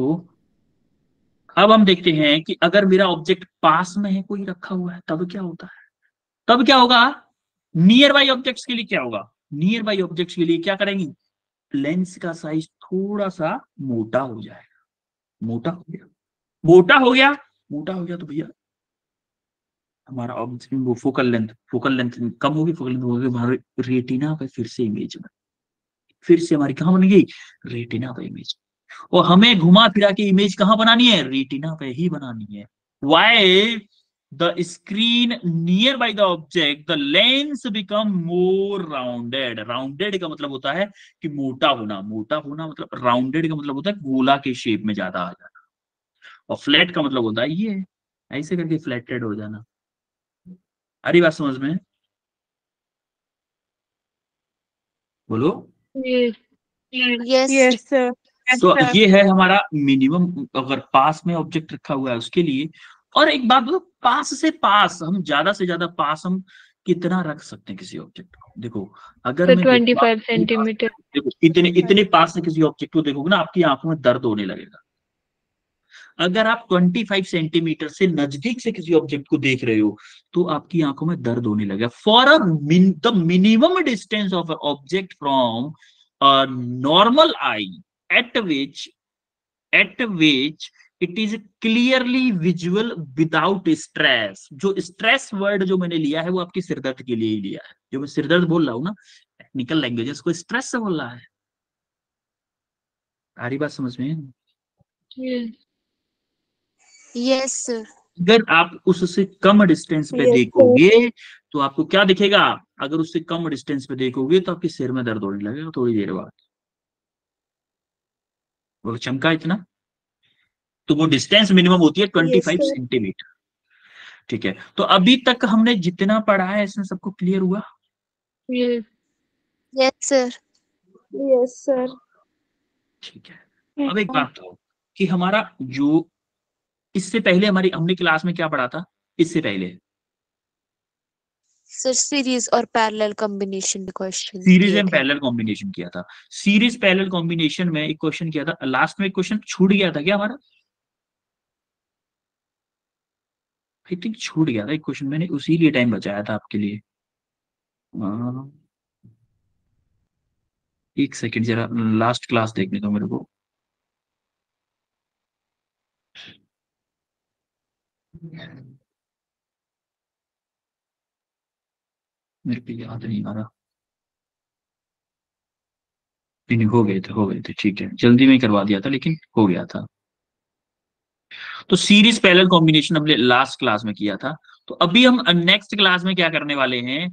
अब हम देखते हैं कि अगर मेरा ऑब्जेक्ट पास में है कोई रखा हुआ है तब क्या होता है, तब क्या होगा। नियर बाई ऑब्जेक्ट्स के लिए क्या होगा, नियर बाई ऑब्जेक्ट्स के लिए क्या करेंगे, लेंस का साइज थोड़ा सा मोटा हो जाएगा। मोटा हो गया, मोटा हो गया, मोटा हो गया तो भैया हमारा ऑब्जेक्ट वो फोकल लेंथ कम होगी, फोकल लेंथ होगी, हमारे रेटिना पे फिर से इमेज बन, फिर से हमारी कहाँ बन गई, रेटिना पे इमेज। और हमें घुमा फिरा के इमेज कहाँ बनानी है, रेटिना पे ही बनानी है। Why the screen near by the object the lens become more rounded. Rounded का मतलब होता है कि मोटा होना, मोटा होना मतलब राउंडेड का मतलब होता है गोला के शेप में ज्यादा आ जाना, और फ्लैट का मतलब होता है ये ऐसे करके फ्लैटेड हो जाना। अरे बात समझ में, बोलो। Yes. Yes. Yes, sir. तो ये है हमारा मिनिमम अगर पास में ऑब्जेक्ट रखा हुआ है उसके लिए। और एक बात बताओ, पास से पास हम ज्यादा से ज्यादा पास हम कितना रख सकते हैं किसी ऑब्जेक्ट को। देखो अगर So मैं 25 centimeter. देखो इतने इतने पास से किसी ऑब्जेक्ट को देखोगे ना आपकी आंखों में दर्द होने लगेगा। अगर आप 25 सेंटीमीटर से नजदीक से किसी ऑब्जेक्ट को देख रहे हो तो आपकी आंखों में दर्द होने लगेगा। For the minimum distance of object from normal I at which it is clearly visual without stress। जो स्ट्रेस वर्ड जो मैंने लिया है वो आपकी सिरदर्द के लिए ही लिया है। जो मैं सिरदर्द बोल रहा हूं ना टेक्निकल लैंग्वेजेस को स्ट्रेस से बोल रहा है। सारी बात समझ में है? Yes. Yes, sir. अगर आप उससे कम डिस्टेंस पे देखोगे तो आपको क्या दिखेगा, अगर उससे कम डिस्टेंस पे देखोगे तो आपके सिर में दर्द होने लगेगा थोड़ी देर बाद। वो चमका इतना, तो वो डिस्टेंस मिनिमम होती है 25 सेंटीमीटर। ठीक है, तो अभी तक हमने जितना पढ़ा है इसमें सबको क्लियर हुआ? Yes. Yes, sir. Yes, sir. ठीक है, अब एक बात बताओ कि हमारा जो इससे पहले हमारी हमने क्लास में क्या पढ़ा था, इससे पहले Sir, series or parallel combination question series किए एंड थे. पैरेलल कॉम्बिनेशन किया था। सीरीज पैरेलल कॉम्बिनेशन में एक क्वेश्चन किया था, लास्ट में एक क्वेश्चन छूट गया था क्या हमारा, आई थिंक छूट गया था एक क्वेश्चन, मैंने उसी लिए टाइम बचाया था आपके लिए। एक सेकंड जरा लास्ट क्लास देखने दो मेरे को। मेरे को याद नहीं आ रहा। नहीं हो गए थे ठीक है, जल्दी में करवा दिया था लेकिन हो गया था। तो सीरीज पैरेलल कॉम्बिनेशन हमने लास्ट क्लास में किया था। तो अभी हम नेक्स्ट क्लास में क्या करने वाले हैं,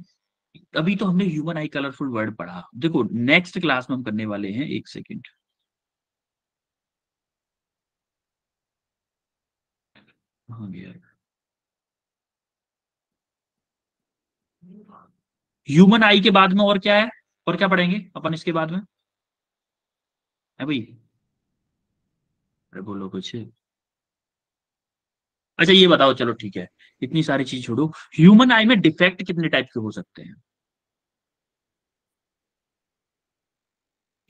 अभी तो हमने ह्यूमन आई कलरफुल वर्ड पढ़ा, देखो नेक्स्ट क्लास में हम करने वाले हैं, एक सेकंड कहाँ गया, ह्यूमन आई के बाद में और क्या है, और क्या पढ़ेंगे अपन इसके बाद में है भाई, अरे बोलो कुछ। अच्छा ये बताओ, चलो ठीक है इतनी सारी चीज छोड़ो, ह्यूमन आई में डिफेक्ट कितने टाइप के हो सकते हैं,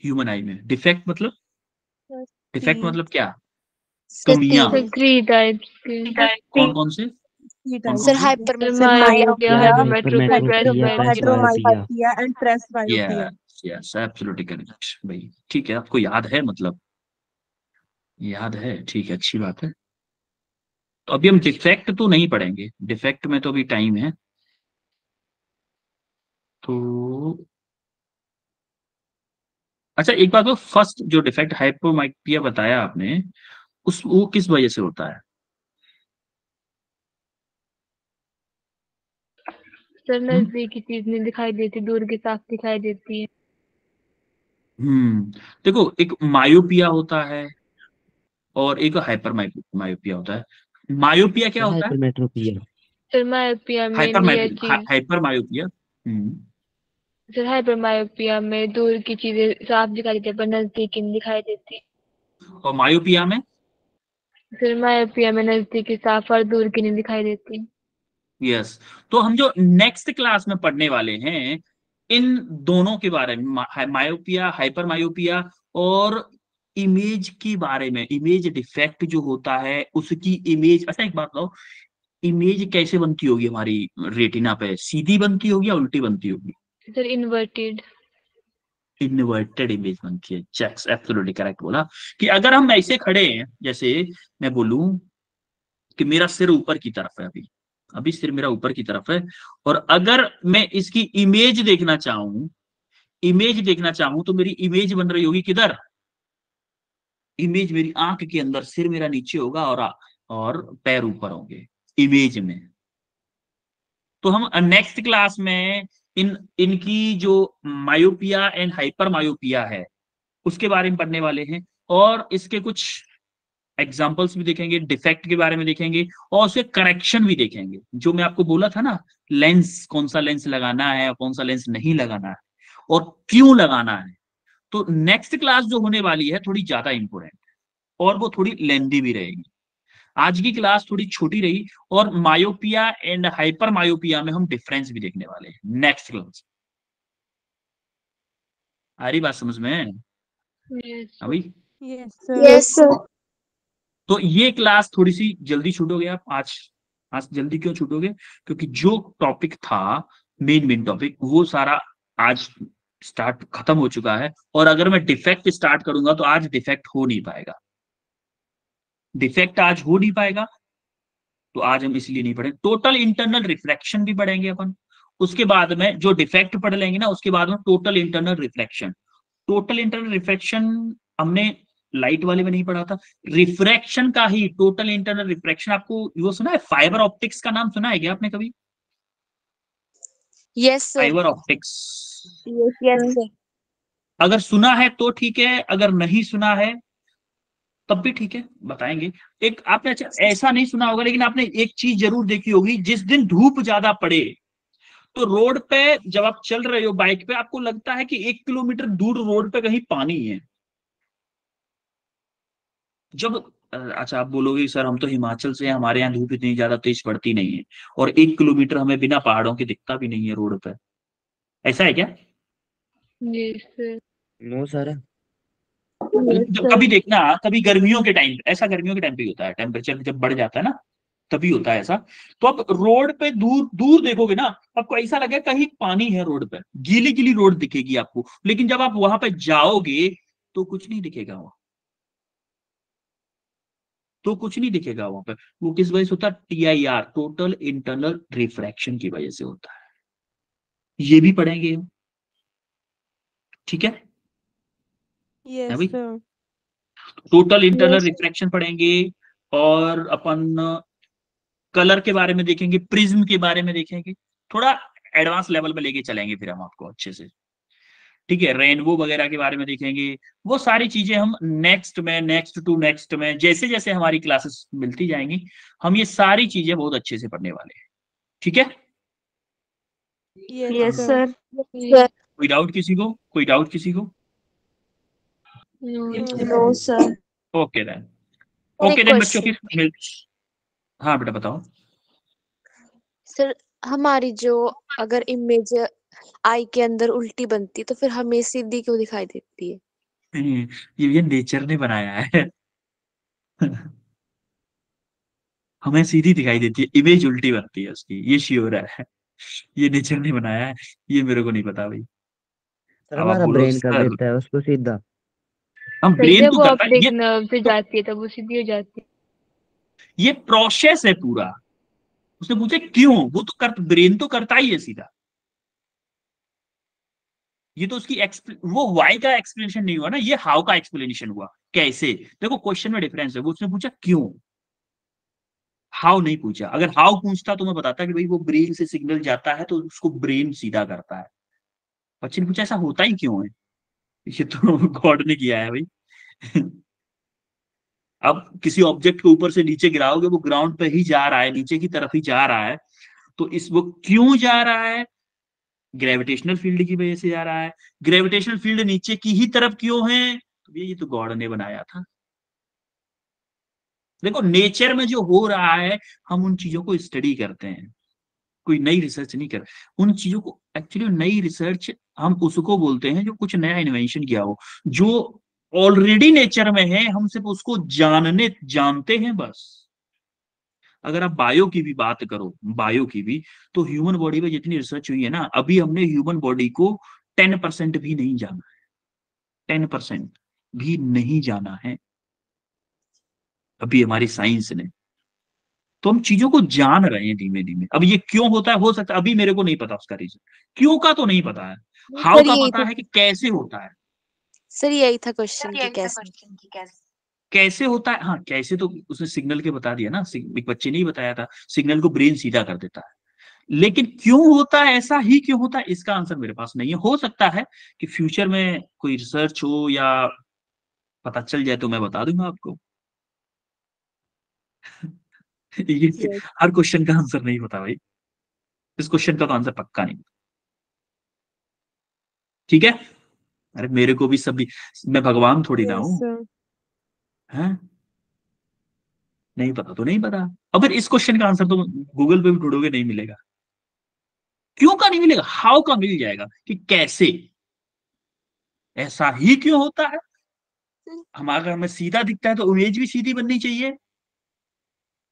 ह्यूमन आई में डिफेक्ट मतलब, डिफेक्ट मतलब क्या, Sir, कमियां। So 3 types के. कौन कौन से, कौन Sir, कौन से, hypermetropia. Myopia, hypermetropia, hypermetropia, presbyopia. Yes yes absolutely correct भाई। ठीक है आपको याद है, मतलब याद है, ठीक है अच्छी बात है। तो अभी हम डिफेक्ट तो नहीं पढ़ेंगे, डिफेक्ट में तो अभी टाइम है। तो अच्छा एक बात, वो फर्स्ट जो डिफेक्ट हाइपोमाइपिया बताया आपने, उस वो किस वजह से होता है? सर नजदीक की चीज नहीं दिखाई देती, दूर की साफ दिखाई देती है। देखो, एक मायोपिया होता है और एक हाइपर मायोपिया होता है। मायोपिया क्या होता है? हाइपरमेट्रोपिया। सर मायोपिया में हाइपर नियर चीज, hyper myopia. Sir hyper myopia में दूर की चीजें साफ दिखाई देती है पर नजदीक की नहीं दिखाई देती। और मायोपिया में? सर मायोपिया में नजदीक की साफ और दूर की नहीं दिखाई देती। यस। तो हम जो नेक्स्ट क्लास में पढ़ने वाले हैं, इन दोनों के बारे में, मायोपिया, हाइपर मायोपिया और इमेज के बारे में, इमेज डिफेक्ट जो होता है उसकी इमेज। अच्छा एक बात बताओ, इमेज कैसे बनती होगी हमारी रेटिना पे? सीधी बनती होगी या उल्टी बनती होगी? Sir inverted. इन्वर्टेड इमेज बनती है। चेक्स, एब्सोल्युटली करेक्ट बोला। कि अगर हम ऐसे खड़े हैं, जैसे मैं बोलूं कि मेरा सिर ऊपर की तरफ है, अभी अभी सिर मेरा ऊपर की तरफ है, और अगर मैं इसकी इमेज देखना चाहूं तो मेरी इमेज बन रही होगी किधर? इमेज मेरी आंख के अंदर, सिर मेरा नीचे होगा और पैर ऊपर होंगे इमेज में। तो हम नेक्स्ट क्लास में इनकी जो मायोपिया एंड हाइपर मायोपिया है उसके बारे में पढ़ने वाले हैं, और इसके कुछ एग्जाम्पल्स भी देखेंगे, डिफेक्ट के बारे में देखेंगे, और उसके करेक्शन भी देखेंगे। जो मैं आपको बोला था ना, लेंस, कौन सा लेंस लगाना है और कौन सा लेंस नहीं लगाना है और क्यों लगाना है। तो नेक्स्ट क्लास जो होने वाली है थोड़ी ज्यादा इंपोर्टेंट है, और वो थोड़ी लेंदी भी रहेगी। आज की क्लास थोड़ी छोटी रही, और मायोपिया एंड हाइपर मायोपिया में हम डिफरेंस भी देखने वाले हैं नेक्स्ट क्लास। आ रही बात समझ में? यस अभी यस यस सर। तो ये क्लास थोड़ी सी जल्दी छूटोगे आप आज। आज जल्दी क्यों छूटोगे? क्योंकि जो टॉपिक था, मेन टॉपिक, वो सारा आज स्टार्ट खत्म हो चुका है। और अगर मैं डिफेक्ट स्टार्ट करूंगा तो आज डिफेक्ट हो नहीं पाएगा, डिफेक्ट आज हो नहीं पाएगा। तो आज हम इसलिए नहीं पढ़े। टोटल इंटरनल रिफ्लेक्शन भी पढ़ेंगे अपन। उसके बाद में जो डिफेक्ट पढ़ लेंगे ना, उसके बाद में total internal reflection. Total internal reflection हमने लाइट वाले में नहीं पढ़ा था, रिफ्रैक्शन का ही टोटल इंटरनल रिफ्रैक्शन। आपको वो सुना है, फाइबर ऑप्टिक्स का नाम सुना है क्या आपने कभी? Yes sir fibre optics. Yes sir अगर सुना है तो ठीक है, अगर नहीं सुना है तब भी ठीक है, बताएंगे। एक आपने अच्छा ऐसा नहीं सुना होगा, लेकिन आपने एक चीज जरूर देखी होगी, जिस दिन धूप ज्यादा पड़े तो रोड पे जब आप चल रहे हो बाइक पे, आपको लगता है कि 1 किलोमीटर दूर रोड पे कहीं पानी है। जब अच्छा आप बोलोगे सर हम तो हिमाचल से हैं, हमारे यहाँ धूप इतनी ज्यादा तेज पड़ती नहीं है, और 1 किलोमीटर हमें बिना पहाड़ों के दिखता भी नहीं है रोड पे। ऐसा है क्या? Yes sir. No sir. Yes कभी सर। देखना, कभी गर्मियों के टाइम, ऐसा गर्मियों के टाइम पे ही होता है, टेम्परेचर जब बढ़ जाता है ना तभी होता है ऐसा। तो आप रोड पे दूर दूर देखोगे ना, आपको ऐसा लगेगा कहीं पानी है रोड पे, गीली गीली रोड दिखेगी आपको, लेकिन जब आप वहां पे जाओगे तो कुछ नहीं दिखेगा वहां, तो कुछ नहीं दिखेगा वहां पे। वो किस वजह से होता है? TIR, टोटल इंटरनल रिफ्रैक्शन की वजह से होता है। ये भी पढ़ेंगे हम, ठीक है? है यस भाई, sir. Total internal yes refraction पढ़ेंगे, और अपन कलर के बारे में देखेंगे, प्रिज्म के बारे में देखेंगे, थोड़ा एडवांस लेवल पे लेके चलेंगे फिर हम आपको अच्छे से, ठीक है? रेनबो वगैरह के बारे में देखेंगे। वो सारी चीजें हम नेक्स्ट में, नेक्स्ट टू नेक्स्ट में, जैसे जैसे हमारी क्लासेस मिलती जाएंगी, हम ये सारी चीजें बहुत अच्छे से पढ़ने वाले हैं, ठीक है? Yes sir. कोई डाउट किसी को? कोई डाउट किसी को? No sir. Okay then, sir okay एक देन बच्चों की क्वेश्चन हाँ बेटा बताओ। सर, हमारी जो अगर इमेज आई के अंदर उल्टी बनती तो फिर हमें सीधी क्यों दिखाई देती है? ये नेचर ने बनाया है। हमें सीधी दिखाई देती है, इमेज उल्टी बनती है उसकी, ये श्योर है। ये नेचर ने बनाया है, ये मेरे को नहीं पता भाई। सर अब आप हमारा बोलो ब्रेन कर सर, देता है उसको सीधा। हम सर ब्रेन जब तो वो करता है ऑप्टिक ये। नर्व से तो जाती है तब वो सीधी हो जाती है। ये प्रोसेस है पूरा। उसने पूछा क्यों, वो तो ब्रेन तो करता ही है सीधा। ये तो उसकी वो वाई का एक्सप्लेनेशन नहीं हुआ ना, ये हाउ का एक्सप्लेनेशन हुआ, कैसे। देखो क्वेश्चन में डिफरेंस है, वो उसने पूछा क्यों, हाउ नहीं पूछा। अगर हाउ पूछता तो मैं बताता कि भाई वो ब्रेन से सिग्नल जाता है तो उसको ब्रेन सीधा करता है। बच्चे ने पूछा ऐसा होता ही क्यों है, ये तो गॉड ने किया है भाई। अब किसी ऑब्जेक्ट को ऊपर से नीचे गिराओगे, वो ग्राउंड पे ही जा रहा है, नीचे की तरफ ही जा रहा है, तो इस वो क्यों जा रहा है, ग्रेविटेशनल फील्ड की वजह से जा रहा है। ग्रेविटेशनल फील्ड नीचे की ही तरफ क्यों है, तो ये तो गॉड ने बनाया था। देखो नेचर में जो हो रहा है, हम उन चीजों को स्टडी करते हैं, कोई नई रिसर्च नहीं कर उन चीजों को। एक्चुअली नई रिसर्च हम उसको बोलते हैं जो कुछ नया इन्वेंशन किया हो, जो ऑलरेडी नेचर में है, हम सिर्फ उसको जानते हैं बस। अगर आप बायो की भी बात करो, बायो की भी, तो ह्यूमन बॉडी में जितनी रिसर्च हुई है ना, अभी हमने ह्यूमन बॉडी को 10% भी नहीं जाना है, 10% भी नहीं जाना है अभी हमारी साइंस ने। तो हम चीजों को जान रहे हैं धीमे धीमे। अब ये क्यों होता है, हो सकता है अभी मेरे को नहीं पता उसका रीजन, क्यों का तो नहीं पता है, हाउ सर का यही पता था, है कि कैसे होता है। सर यही था क्वेश्चन कि कैसे। कैसे होता है, हाँ कैसे तो उसने सिग्नल के बता दिया ना, एक बच्चे ने ही बताया था, सिग्नल को ब्रेन सीधा कर देता है। लेकिन क्यों होता है, ऐसा ही क्यों होता है, इसका आंसर मेरे पास नहीं है। हो सकता है कि फ्यूचर में कोई रिसर्च हो या पता चल जाए तो मैं बता दूंगा आपको। ये Yes. हर क्वेश्चन का आंसर नहीं पता भाई, इस क्वेश्चन का तो आंसर पक्का नहीं। ठीक है, अरे मेरे को भी सभी, मैं भगवान थोड़ी ना Yes, हूं, sir. हैं। नहीं पता तो नहीं पता। अब फिर इस क्वेश्चन का आंसर तो गूगल पे भी ढूंढोगे नहीं मिलेगा। क्यों का नहीं मिलेगा, हाउ का मिल जाएगा कि कैसे, ऐसा ही क्यों होता है। हमारा हमें सीधा दिखता है तो इमेज भी सीधी बननी चाहिए,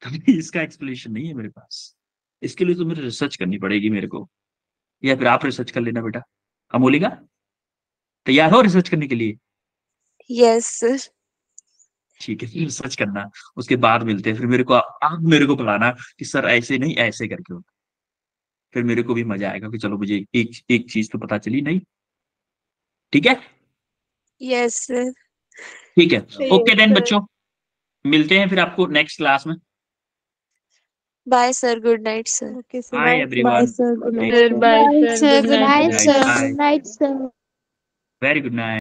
तभी इसका एक्सप्लेनेशन नहीं है मेरे पास। इसके लिए तो मुझे रिसर्च करनी पड़ेगी मेरे को, या फिर आप रिसर्च कर लेना बेटा। अमोलिका, तैयार हो रिसर्च करने के लिए? Yes, sir. ठीक है, रिसर्च करना, उसके बाद मिलते हैं। फिर मेरे को आप मेरे को पढ़ाना कि सर ऐसे नहीं ऐसे करके होता। फिर मेरे को भी मजा आएगा कि चलो मुझे एक एक चीज तो पता चली नहीं। ठीक है, Yes, sir. ठीक है। Yes, okay then sir. बच्चों, मिलते हैं फिर आपको नेक्स्ट क्लास में। Bye, sir. Good night, sir. Okay, sir. Bye Bye, everyone, sir. Good night, sir sir. Bye Bye, sir, sir. Good Good night night, sir. Night, sir. Bye, Good night, sir. Very good night.